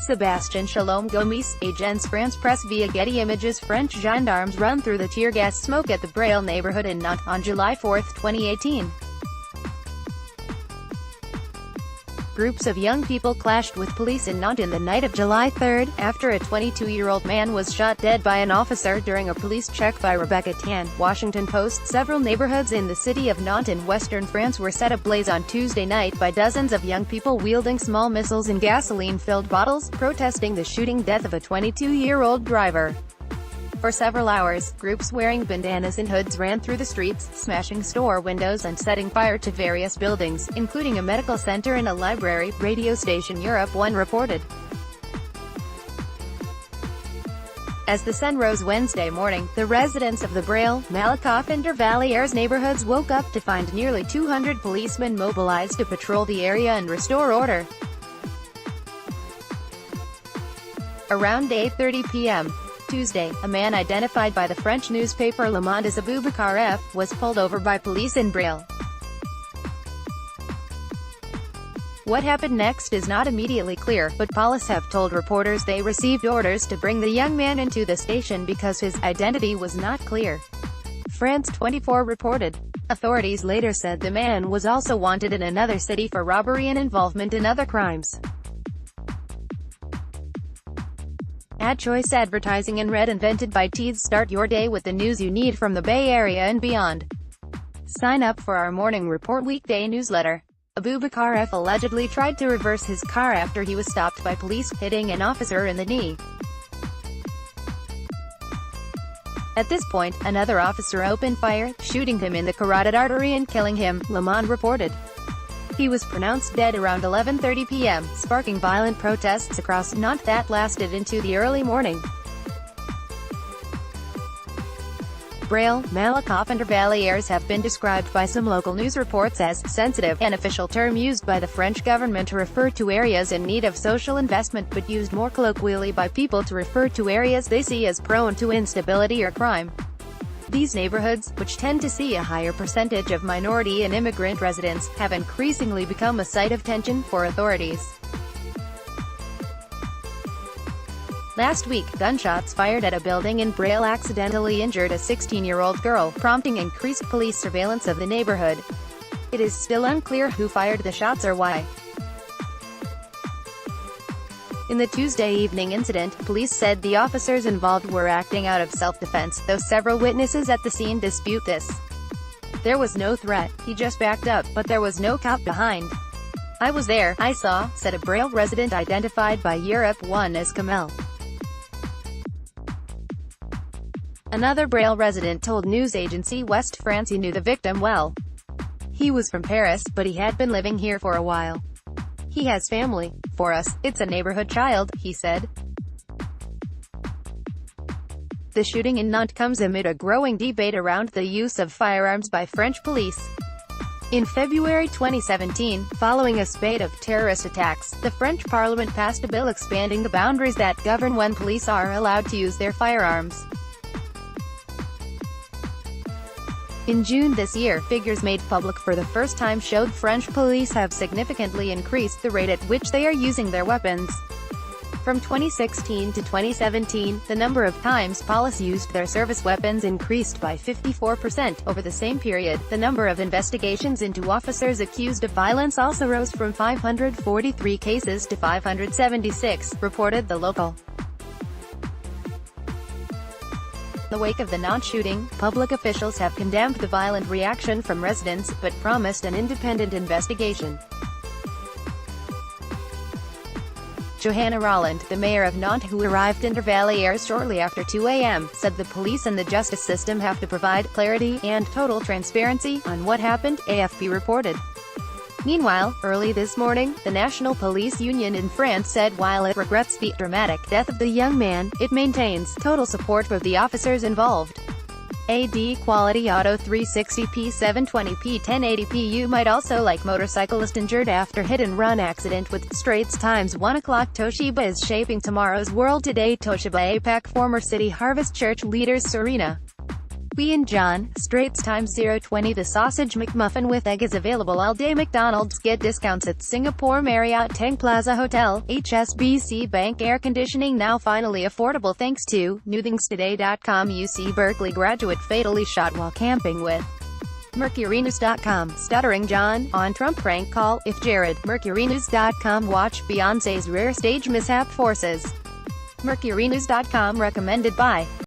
Sébastien Shalom Gomis, Agence France Presse via Getty Images. French gendarmes run through the tear gas smoke at the Braille neighborhood in Nantes on July 4, 2018. Groups of young people clashed with police in Nantes in the night of July 3, after a 22-year-old man was shot dead by an officer during a police check by Rebecca Tan. Washington Post. Several neighborhoods in the city of Nantes in western France were set ablaze on Tuesday night by dozens of young people wielding small missiles and gasoline-filled bottles, protesting the shooting death of a 22-year-old driver. For several hours, groups wearing bandanas and hoods ran through the streets, smashing store windows and setting fire to various buildings, including a medical center and a library, radio station Europe 1 reported. As the sun rose Wednesday morning, the residents of the Braille, Malakoff and Vervallières neighborhoods woke up to find nearly 200 policemen mobilized to patrol the area and restore order. Around 8:30 p.m. Tuesday, a man identified by the French newspaper Le Monde as Aboubacar F. was pulled over by police in Braille. What happened next is not immediately clear, but police have told reporters they received orders to bring the young man into the station because his identity was not clear. France 24 reported. Authorities later said the man was also wanted in another city for robbery and involvement in other crimes. Ad choice advertising and red invented by Tees. Start your day with the news you need from the Bay Area and beyond. Sign up for our morning report weekday newsletter. Aboubacar F. allegedly tried to reverse his car after he was stopped by police, hitting an officer in the knee. At this point, another officer opened fire, shooting him in the carotid artery and killing him, Le Monde reported. He was pronounced dead around 11:30 p.m., sparking violent protests across Nantes that lasted into the early morning. Braille, Malakoff and Vervallières have been described by some local news reports as sensitive, an official term used by the French government to refer to areas in need of social investment but used more colloquially by people to refer to areas they see as prone to instability or crime. These neighborhoods, which tend to see a higher percentage of minority and immigrant residents, have increasingly become a site of tension for authorities. Last week, gunshots fired at a building in Braille accidentally injured a 16-year-old girl, prompting increased police surveillance of the neighborhood. It is still unclear who fired the shots or why. In the Tuesday evening incident, police said the officers involved were acting out of self-defense, though several witnesses at the scene dispute this. There was no threat, he just backed up, but there was no cop behind. I was there, I saw, said a Braille resident identified by Europe 1 as Kamel. Another Braille resident told news agency West France he knew the victim well. He was from Paris, but he had been living here for a while. He has family. For us, it's a neighborhood child, he said. The shooting in Nantes comes amid a growing debate around the use of firearms by French police. In February 2017, following a spate of terrorist attacks, the French parliament passed a bill expanding the boundaries that govern when police are allowed to use their firearms. In June this year, figures made public for the first time showed French police have significantly increased the rate at which they are using their weapons. From 2016 to 2017, the number of times police used their service weapons increased by 54%. Over the same period, the number of investigations into officers accused of violence also rose from 543 cases to 576, reported the local. In the wake of the Nantes shooting, public officials have condemned the violent reaction from residents, but promised an independent investigation. Johanna Rolland, the mayor of Nantes who arrived in Vervallières shortly after 2 a.m., said the police and the justice system have to provide clarity and total transparency on what happened, AFP reported. Meanwhile, early this morning, the National Police Union in France said while it regrets the dramatic death of the young man, it maintains total support for the officers involved. AD Quality Auto 360p 720p 1080p. You might also like motorcyclist injured after hit-and-run accident with Straits Times 1 o'clock. Toshiba is shaping tomorrow's world today. Toshiba APAC. Former City Harvest Church leaders Serena We and John, Straits Times 020. The sausage McMuffin with egg is available all day. McDonald's. Get discounts at Singapore Marriott Tang Plaza Hotel. HSBC Bank. Air conditioning now finally affordable thanks to newthingstoday.com. UC Berkeley graduate fatally shot while camping with MercuryNews.com. Stuttering John on Trump prank call. If Jared. MercuryNews.com. Watch Beyoncé's rare stage mishap forces. MercuryNews.com recommended by